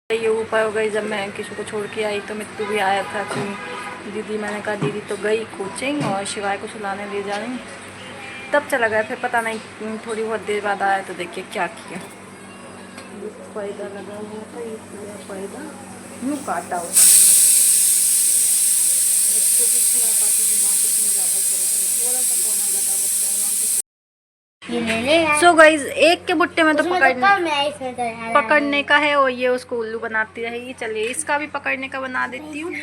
ये ऊपर हो गई। जब मैं किसी को छोड़ के आई तो मिट्टू भी आया था कि दीदी, मैंने कहा दीदी तो गई कोचिंग और शिवाय को सुलाने ले जा रही, तब चला गया। फिर पता नहीं थोड़ी बहुत देर बाद आया तो देखिए क्या किया। ये पर्दा लगा हुआ था, ये पूरा पर्दा यूँ काटा हुआ। बच्चों को थोड़ा बाकी दिमाग उसमें ज़्यादा चलता, थोड़ा सा कोना लगा बच्चा है। सो गाइज एक के बुट्टे में तो पकड़ने का है और ये उसको उल्लू बनाती रहेगी। चलिए इसका भी पकड़ने का बना देती हूँ,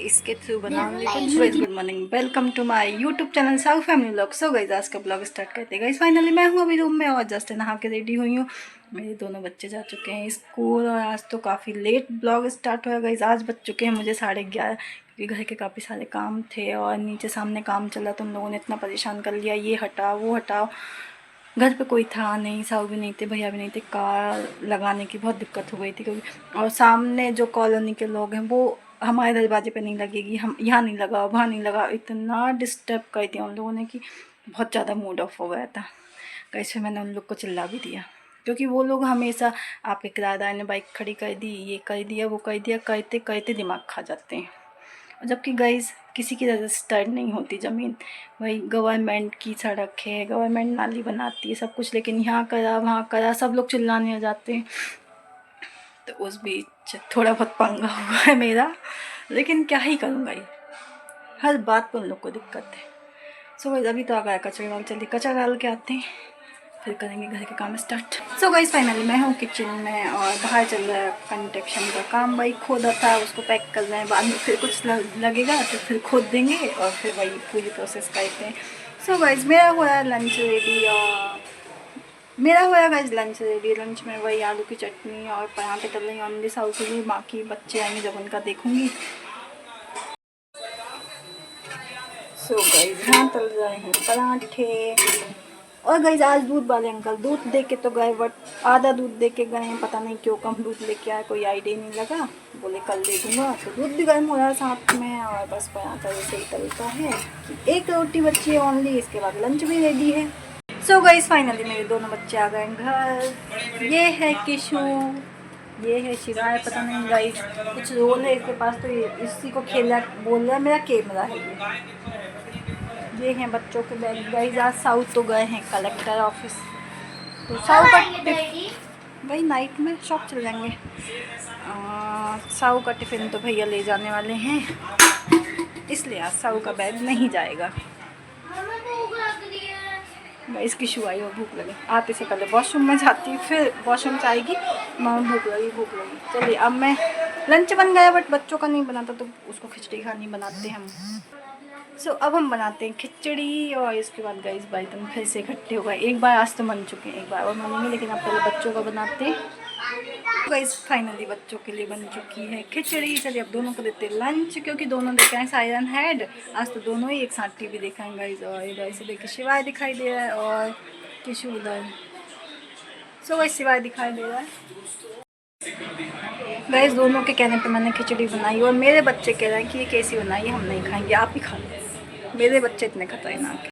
इसके थ्रू बनाऊंगी। Good morning, welcome to my YouTube channel साउ फैमिली व्लॉग। सो गाइज आज का ब्लॉग स्टार्ट करते हैं। गाइज फाइनली मैं हूँ अभी रूम में और जस्ट नहा के रेडी हुई हूँ। मेरे दोनों बच्चे जा चुके हैं स्कूल और आज तो काफ़ी लेट ब्लॉग स्टार्ट हुआ। गाइज आज बज चुके हैं मुझे 11:30, क्योंकि घर के काफ़ी सारे काम थे और नीचे सामने काम चला तो उन लोगों ने इतना परेशान कर लिया, ये हटाओ वो हटाओ। घर पे कोई था नहीं, साहू भी नहीं थे, भैया भी नहीं थे। कार लगाने की बहुत दिक्कत हो गई थी क्योंकि, और सामने जो कॉलोनी के लोग हैं वो हमारे दरवाजे पे नहीं लगेगी, हम यहाँ नहीं लगाओ वहाँ नहीं लगाओ, इतना डिस्टर्ब कर दिया उन लोगों ने कि बहुत ज़्यादा मूड ऑफ हो गया था। कैसे मैंने उन लोग को चिल्ला भी दिया, क्योंकि वो लोग हमेशा आपके किराएदार ने बाइक खड़ी कर दी, ये कर दिया वो कर दिया, करते करते दिमाग खा जाते हैं। जबकि गाइस किसी की रजिस्टर्ड नहीं होती ज़मीन, वही गवर्नमेंट की सड़क है, गवर्नमेंट नाली बनाती है सब कुछ, लेकिन यहाँ करा वहाँ करा, सब लोग चिल्लाने आ जाते हैं। तो उस बीच थोड़ा बहुत पंगा हुआ है मेरा, लेकिन क्या ही करूँगा, ये हर बात पर उन लोग को दिक्कत है। सो गाइस अभी तो आ गया कचरे वाला, चलिए कचरा डाल के आते हैं, फिर करेंगे घर के काम स्टार्ट। सो गाइस फाइनली मैं हूँ किचन में और बाहर चल रहा है कंस्ट्रक्शन का काम। वही खोदा था उसको पैक कर रहे हैं, बाद में फिर कुछ लगेगा तो फिर खोद देंगे और फिर वही पूरी प्रोसेस करते हैं। सो गाइस मेरा हुआ लंच रेडी और गाइस लंच रेडी। लंच में वही आलू की चटनी और पराठे तल रही हूँ। साउथ के लिए बाकी बच्चे आएंगे जब उनका देखूँगी। सो गाइस यहाँ तल रहे हैं पराठे। और गाइस आज दूध वाले अंकल दूध दे के तो गए, बट आधा दूध दे के गए, पता नहीं क्यों कम दूध लेके आए, कोई आइडिया नहीं लगा। बोले कल दे दूँगा, तो दूध भी गर्म हो रहा है साथ में। और बस पराठा जैसे ही तरीका है कि एक रोटी बची है ओनली, इसके बाद लंच भी रेडी है। सो गाइस फाइनली मेरे दोनों बच्चे आ गए घर। ये है किशु, ये है शिवाय। पता नहीं गाइस कुछ रोल है इसके पास, तो ये इसी को खेला बोल रहा है मेरा कैमरा है ये हैं बच्चों के बैग। गाइस आज साउथ तो गए हैं कलेक्टर ऑफिस, तो साउ का भाई नाइट में शॉप चल जाएंगे। साउ का टिफ़िन तो भैया ले जाने वाले हैं, इसलिए आज साउ का बैग नहीं जाएगा। गाइस की शुआई और भूख लगी, आते से पहले वॉशरूम में जाती, फिर वॉशरूम से आएगी माँ भूख लगी। चलिए अब मैं लंच बन गया, बट बच्चों का नहीं बनाता तो उसको खिचड़ी खानी बनाते हैं हम। सो अब हम बनाते हैं खिचड़ी और इसके बाद गाइस बर्तन फिर से इकट्ठे हो गए। एक बार आज तो बन चुके हैं, एक बार और बनेंगे, लेकिन अब पहले बच्चों का बनाते हैं। गाइस फाइनली बच्चों के लिए बन चुकी है खिचड़ी। चलिए अब दोनों को देते हैं लंच, क्योंकि दोनों देखे हैं सायरन हेड। आज तो दोनों ही एक साथ टीवी देखा है गाइस। और इधर से देखिए शिवाय दिखाई दे रहा है और किशु उधर। सो गाइस शिवाय दिखाई दे रहा है। गाइस दोनों के कहने पे मैंने खिचड़ी बनाई और मेरे बच्चे कह रहे हैं कि ये कैसी बनाई है, हम नहीं खाएंगे, आप ही खा लो। मेरे बच्चे इतने खतरनाक हैं।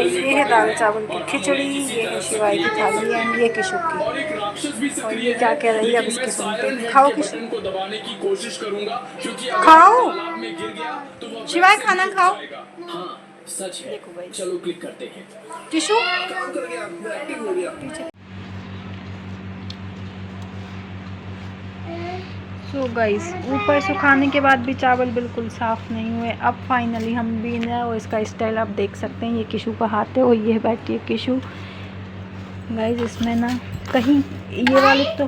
ये है दाल चावल की खिचड़ी, ये है शिवाय की थाली एंड ये किशु की। और ये क्या कह रही है अब इसके सुनते हैं। खाओ किशु, खाओ शिवाय, खाना खाओ। देखो भाई, चलो क्लिक करते हैं किशु। सो गाइस ऊपर सुखाने के बाद भी चावल बिल्कुल साफ़ नहीं हुए। अब फाइनली हम बीन रहे हैं और इसका स्टाइल आप देख सकते हैं। ये किशु का हाथ है और ये बैठी है किशु। गाइस इसमें ना कहीं ये वाले तो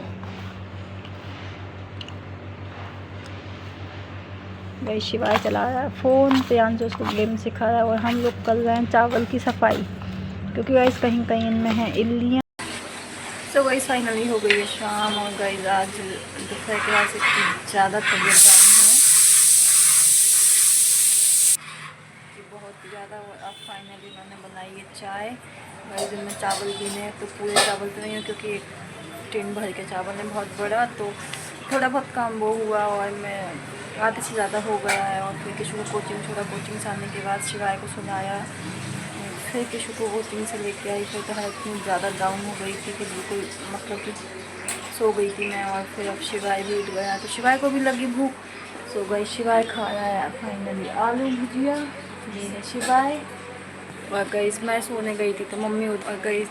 गाइस शिवाय चला रहा है फ़ोन, प्रियांशु उसको गेम सिखा रहा है और हम लोग कर रहे हैं चावल की सफाई, क्योंकि गाइस कहीं कहीं इनमें है इल्लियाँ। सो गाइस फाइनली हो गई है शाम और गाइस आज दोपहर के बाद इतनी ज़्यादा तबीयत डाउन है कि बहुत ज़्यादा। अब फाइनली मैंने बनाई है चाय। गाइस में चावल भी नहीं, तो पूरे चावल तो नहीं है क्योंकि एक टिन भर के चावल है बहुत बड़ा, तो थोड़ा बहुत काम वो हुआ और मैं आधे से ज़्यादा हो गया है। और फिर किसी को कोचिंग छोड़ा, कोचिंग से आने के बाद शिवाय को सुनाया, फिर किसी को कोचिंग से लेके आई, फिर तो हेल्थ इतनी ज़्यादा डाउन हो गई थी कि बिल्कुल मतलब कि सो गई थी मैं। और फिर अब शिवाय भी उठ गया तो शिवाय को भी लगी भूख, सो गई। शिवाय खा रहा है फाइनली आलू भुजिया, ये है शिवाय। और गई मैं सोने गई थी तो मम्मी उठ गई,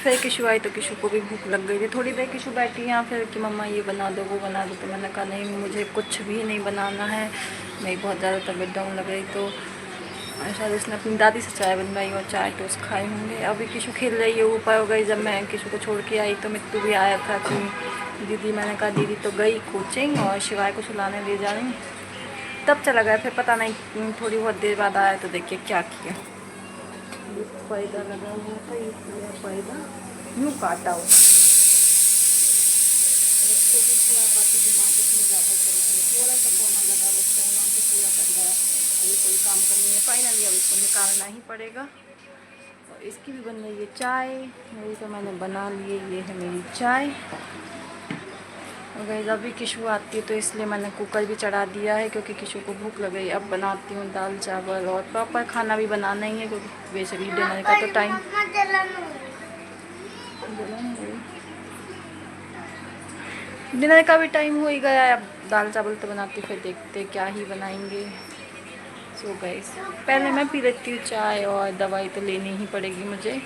फिर किशु आई तो किशु को भी भूख लग गई थी। थोड़ी देर किशु बैठी यहाँ फिर कि मम्मा ये बना दो वो बना दो, तो मैंने कहा नहीं मुझे कुछ भी नहीं बनाना है, मेरी बहुत ज़्यादा तबीयत डाउन लग रही। तो शायद उसने अपनी दादी से चाय बनवाई और चाय टोस्ट खाए होंगे। अभी किशु खेल रही है ऊपर हो गई। जब मैं किशु को छोड़ के आई तो मिट्टू भी आया था कि दीदी, मैंने कहा दीदी तो गई कोचिंग और शिवाय को सुलाने ले जा रही, तब चला गया। फिर पता नहीं थोड़ी बहुत देर बाद आया तो देखिए क्या किया, पर्दा लगा हुआ था, ये पर्दा यूँ काटा हुआ। बच्चों को थोड़ा पाती दिमाग इसमें ज़्यादा चल रही है, थोड़ा सा कोना लगा बच्चा है वहाँ से पूरा कर गया। अभी कोई काम करनी है फाइनली, अब इसको निकालना ही पड़ेगा। और इसकी भी बन रही है चाय, मेरी तो मैंने बना ली है, ये है मेरी चाय। और अभी किशु आती है तो इसलिए मैंने कुकर भी चढ़ा दिया है क्योंकि किशु को भूख लग गई। अब बनाती हूँ दाल चावल और प्रॉपर खाना भी बनाना ही है क्योंकि वैसे भी डिनर का तो टाइम, डिनर का भी टाइम हो ही गया है। अब दाल चावल तो बनाती, फिर देखते क्या ही बनाएंगे। सो गाइस पहले मैं पी लेती हूँ चाय, और दवाई तो लेनी ही पड़ेगी मुझे।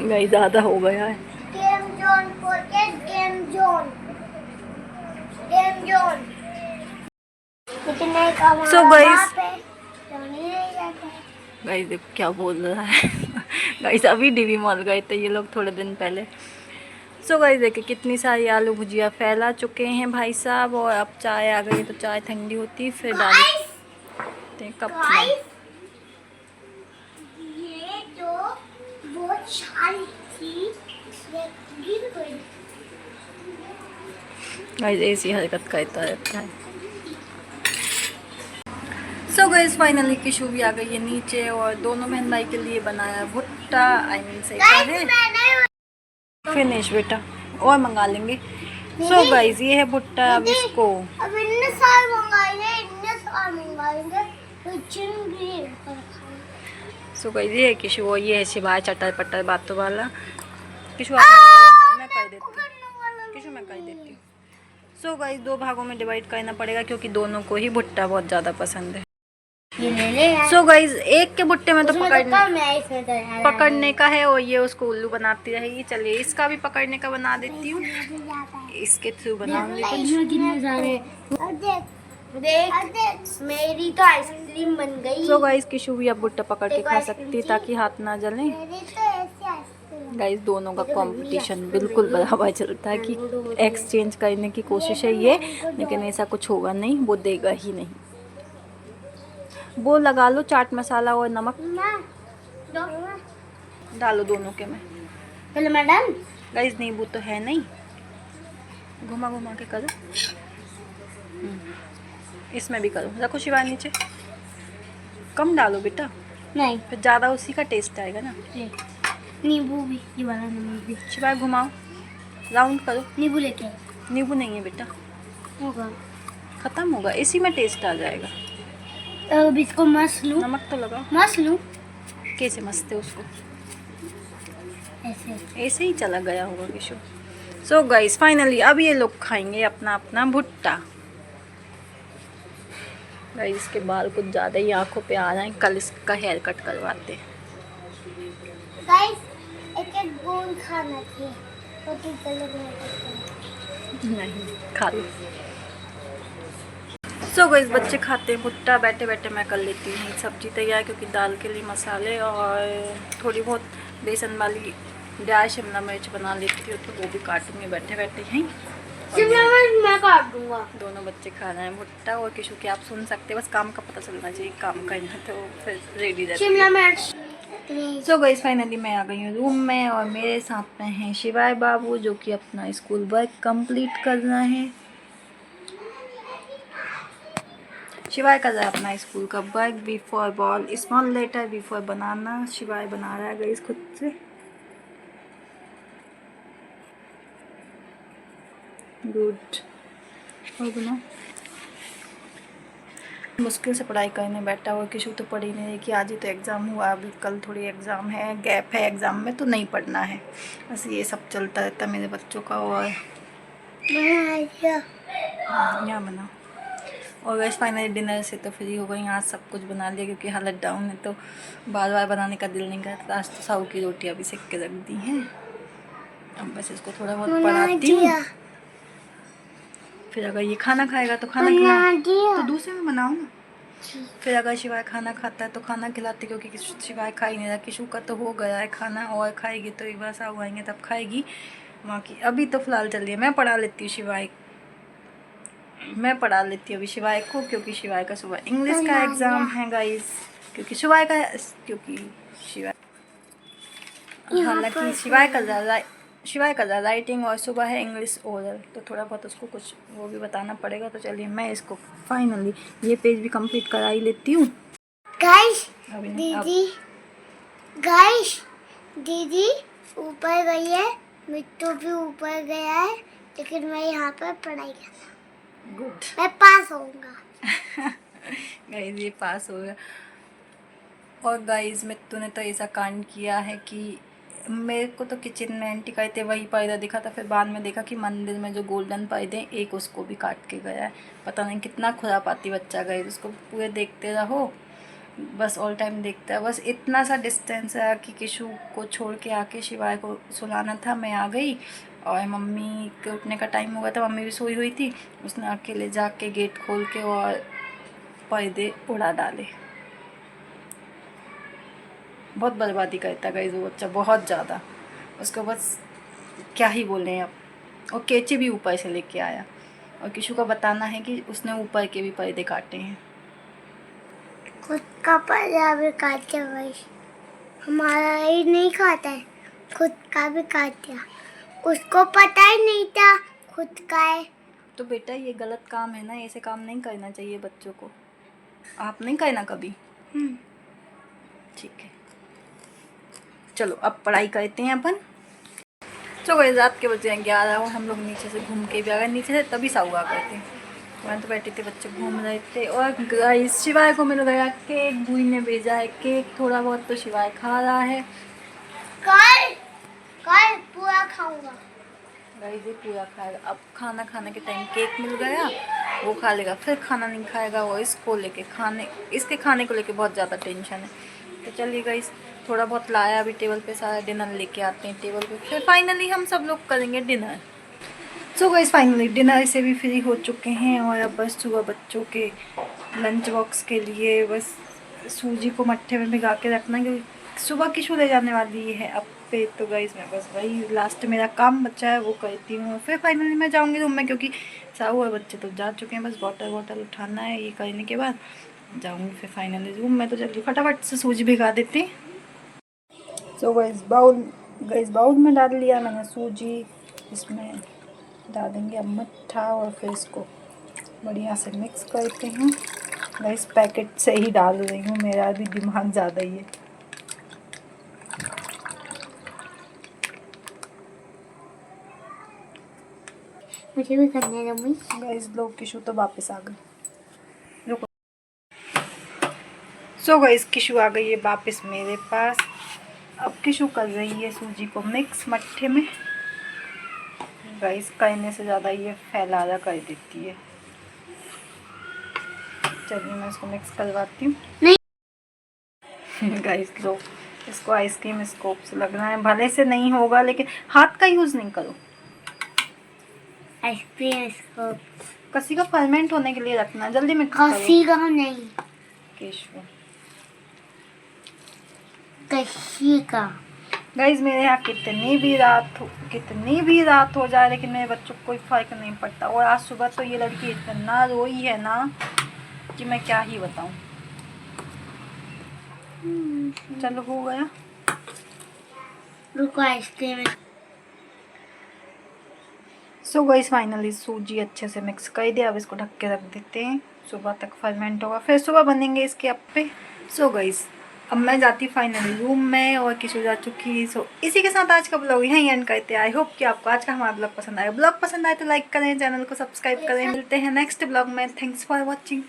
नहीं ज़्यादा हो गया है। Game zone, game zone, game zone. So guys देखो क्या बोल रहा है। गाइस अभी डीवी मॉल गए थे ये लोग थोड़े दिन पहले। सो गाइस देखिए कितनी सारी आलू भुजिया फैला चुके हैं भाई साहब, और अब चाय आ गई है तो चाय ठंडी होती फिर डालते हैं कप में। ये जो बहुत सारी थी गाइस ऐसी हरकत करता रहता है। सो गाइस फाइनली किशु भी आ गई है नीचे, और दोनों बहन भाई के लिए बनाया भुट्टा, आई मीन सेका है। फिनिश बेटा, और मंगा लेंगे। सो गाइस ये है भुट्टा, अब इसको अब इतने सारे मंगाएंगे सो गाइस ये है किशु, और ये है शिवाय चटर पटर बातों वाला। किशु मैं कर देती हूँ, किशु मैं कर देती हूँ। सो गाइस दो भागों में डिवाइड करना पड़ेगा क्योंकि दोनों को ही भुट्टा बहुत ज़्यादा पसंद है। सो गाइस एक के भुट्टे में तो पकड़ने का है, और ये उसको उल्लू बनाती रहेगी। चलिए इसका भी पकड़ने का बना देती हूँ, इसके थ्रू बनाऊंगी कुछ। मेरी तो आइसक्रीम बन गई। सो गाइस किशु भी अब भुट्टा पकड़ के खा सकती है ताकि हाथ ना जले। गाइस दोनों का कंपटीशन बिल्कुल बराबर चलता है कि एक्सचेंज करने की कोशिश है ये, लेकिन ऐसा कुछ होगा नहीं, वो देगा ही नहीं। वो लगा लो चाट मसाला और नमक डालो दोनों के में। पहले मैडम गाइस नींबू तो है नहीं, घुमा घुमा के करो। इसमें भी करो, रखो शिवा नीचे। कम डालो बेटा, नहीं फिर ज़्यादा उसी का टेस्ट आएगा ना। नींबू भी, ये वाला नींबू भी। शिवा घुमाओ, राउंड करो। नींबू लेके, नींबू नहीं है बेटा, होगा खत्म होगा, इसी में टेस्ट आ जाएगा। अब इसको मस लूं, नमक तो लगाओ। मस लूं, कैसे मसते उसको? ऐसे ही चला गया होगा किशोर। सो गाइस फाइनली अब ये लोग खाएंगे अपना अपना भुट्टा। गाइस इसके बाल कुछ ज़्यादा ही आंखों पे आ रहे हैं, कल इसका हेयर कट करवाते हैं। गाइस एक गोल खाना थी तो नहीं खा लो। सो गाइस बच्चे खाते हैं भुट्टा, बैठे बैठे मैं कर लेती हूँ सब्जी तैयार क्योंकि दाल के लिए मसाले और थोड़ी बहुत बेसन वाली ड्राई शिमला मिर्च बना लेती हूँ, तो वो भी काटूंगी बैठे बैठे ही। शिमला मिर्च मैं काट दूँगा। दोनों बच्चे खा रहे हैं भुट्टा, और किशु की आप सुन सकते हैं, बस काम का पता चलना चाहिए, काम करना तो फिर रेडी रहती है शिमला मिर्च। सो गाइस फाइनली मैं आ गई हूँ रूम में, और मेरे साथ में हैं शिवाय बाबू जो कि अपना स्कूल वर्क कंप्लीट कर रहे हैं। शिवाय कर रहा है अपना स्कूल का work, before ball small letter before banana. शिवाय बना रहा है गाइस खुद से। गुड, और बनाओ। मुश्किल से पढ़ाई करने बैठा और किसी तो पढ़ ही नहीं रही कि आज ही तो एग्ज़ाम हुआ, अभी कल थोड़ी एग्ज़ाम है, गैप है एग्ज़ाम में तो नहीं पढ़ना है। बस ये सब चलता रहता है मेरे बच्चों का। और यहाँ बना और वैसे फाइनली डिनर से तो फ्री हो गई। यहाँ सब कुछ बना लिया क्योंकि हालत डाउन है तो बार बार बनाने का दिल नहीं करता। आज तो साहू की रोटियाँ भी सेक के रख दी हैं। अब बस इसको थोड़ा बहुत पढ़ाती हूँ, फिर अगर ये खाना खाएगा तो खाना तो दूसरे में बनाओ ना। फिर अगर शिवाय खाना खाता है तो खाना खिलाती, क्योंकि शिवाय खा ही नहीं रहा। किशु का तो हो गया है खाना, और खाएगी तो एक बार साहू आएंगे तब खाएगी। वहाँ की अभी तो फ़िलहाल चल रही है। मैं पढ़ा लेती हूँ अभी शिवाय को, क्योंकि शिवाय का सुबह इंग्लिश का एग्ज़ाम है गाइस। क्योंकि शिवाय हालांकि शिवाय का राइटिंग और सुबह है इंग्लिश ओरल, तो थोड़ा बहुत उसको कुछ वो भी बताना पड़ेगा। तो चलिए मैं इसको फाइनली ये पेज भी कंप्लीट करा ही लेती हूँ। दीदी ऊपर गई है, मिट्टू भी ऊपर गया है, लेकिन मैं यहाँ पर पढ़ाई कर रहा हूँ। गुड, मैं पास होऊंगा। गाइस ये पास हो गया। और गाइस मिट्टू ने तो ऐसा कांड किया है कि मेरे को तो किचन में आंटी कहते थे वही पर्दा दिखा था, फिर बाद में देखा कि मंदिर में जो गोल्डन पर्दे एक उसको भी काट के गया है। पता नहीं कितना खुरापाती बच्चा गई, उसको पूरे देखते रहो, बस ऑल टाइम देखता है। बस इतना सा डिस्टेंस है कि किशु को छोड़ के आके शिवाय को सुलाना था, मैं आ गई और मम्मी के उठने का टाइम हो गया था, मम्मी भी सोई हुई थी। उसने अकेले जाके गेट खोल के और पर्दे उड़ा डाले। बहुत बर्बादी करता गई वो बच्चा, बहुत ज़्यादा। उसको बस क्या ही बोले अब। और केचे भी ऊपर से लेके आया, और किशु का बताना है कि उसने ऊपर के भी पर्दे काटे हैं। खुद का पर्दा भी काटे भाई, हमारा ही नहीं खाता है, खुद का भी काट दिया। उसको पता ही नहीं था खुद का है। तो बेटा ये गलत काम है ना, ऐसे काम नहीं करना चाहिए बच्चों को। आप नहीं करना कभी। ठीक है, चलो अब पढ़ाई करते हैं अपन। तो गई रात के बजे 11 और हम लोग नीचे से घूम के भी आ गए। नीचे से तभी साहू आ गए थे, वहाँ तो बैठे थे, बच्चे घूम रहे थे। और गाइस शिवाय को मिल गया केक, बुई ने भेजा है केक। थोड़ा बहुत तो शिवाय खा रहा है। कल पूरा खाऊंगा। गाइस ये पूरा खाएगा। अब खाना खाने के टाइम केक मिल गया, वो खा लेगा, फिर खाना नहीं खाएगा। वो इसके खाने को लेके बहुत ज़्यादा टेंशन है। तो चलिए गाइस थोड़ा बहुत लाया अभी टेबल पे, सारा डिनर लेके आते हैं टेबल पे, फिर फाइनली हम सब लोग करेंगे dinner. So guys finally dinner से भी फ्री हो चुके हैं। और अब बस सुबह बच्चों के लंच बॉक्स के लिए बस सूजी को मट्ठे में भिगा के रखना, क्योंकि सुबह किशु ले जाने वाली है अब पे। तो गाइस मैं बस वही लास्ट मेरा काम बचा है वो करती हूँ, फिर फाइनली मैं जाऊँगी रूम में, क्योंकि साहू और बच्चे तो जा चुके हैं। बस बॉटल उठाना है, ये करने के बाद जाऊँगी फिर फाइनली रूम में। तो जल्दी फटाफट से सूजी भिगा देती। सो गाइस बाउल में डाल लिया मैंने सूजी, इसमें डालेंगे अब मट्ठा और फिर इसको बढ़िया से मिक्स करते हैं। गाइस पैकेट से ही डाल रही हूँ, मेरा भी दिमाग ज़्यादा ही है। मुझे भी करने दो मम्मी। गाइस लोग किशु तो वापस आ गए, रुको। सो गाइस किशु आ गई है वापस मेरे पास। अब किशु कर रही है सूजी को मिक्स मट्ठे में। गाइस करने से ज़्यादा ये फैलाया कर देती है। चलिए मैं इसको मिक्स करवाती हूँ। गाइस लो इसको आइसक्रीम स्कोप से लगना है, भले से नहीं होगा लेकिन हाथ का यूज़ नहीं करो। आइसक्रीम स्कोप कसी का फर्मेंट होने के लिए रखना, जल्दी मिक्स कसी का नहीं, केशव कसी का। गाइस मेरे यहाँ कितनी भी रात हो जाए लेकिन मेरे बच्चों को कोई फर्क नहीं पड़ता। और आज सुबह तो ये लड़की इतना रोई है ना कि मैं क्या ही बताऊँ। चलो हो गया, रुको आइसक्रीम। सो गाइस फाइनली सूजी अच्छे से मिक्स कर दिया। अब इसको ढक के रख देते हैं, सुबह तक फर्मेंट होगा, फिर सुबह बनेंगे इसके अप्पे। सो गाइस अब मैं जाती फाइनली रूम में और किशु जा चुकी। सो इसी के साथ आज का ब्लॉग यहीं एंड करते हैं। आई होप कि आपको आज का हमारा ब्लॉग पसंद आया। ब्लॉग पसंद आए तो लाइक करें, चैनल को सब्सक्राइब करें। मिलते हैं नेक्स्ट ब्लॉग में। Thanks for watching.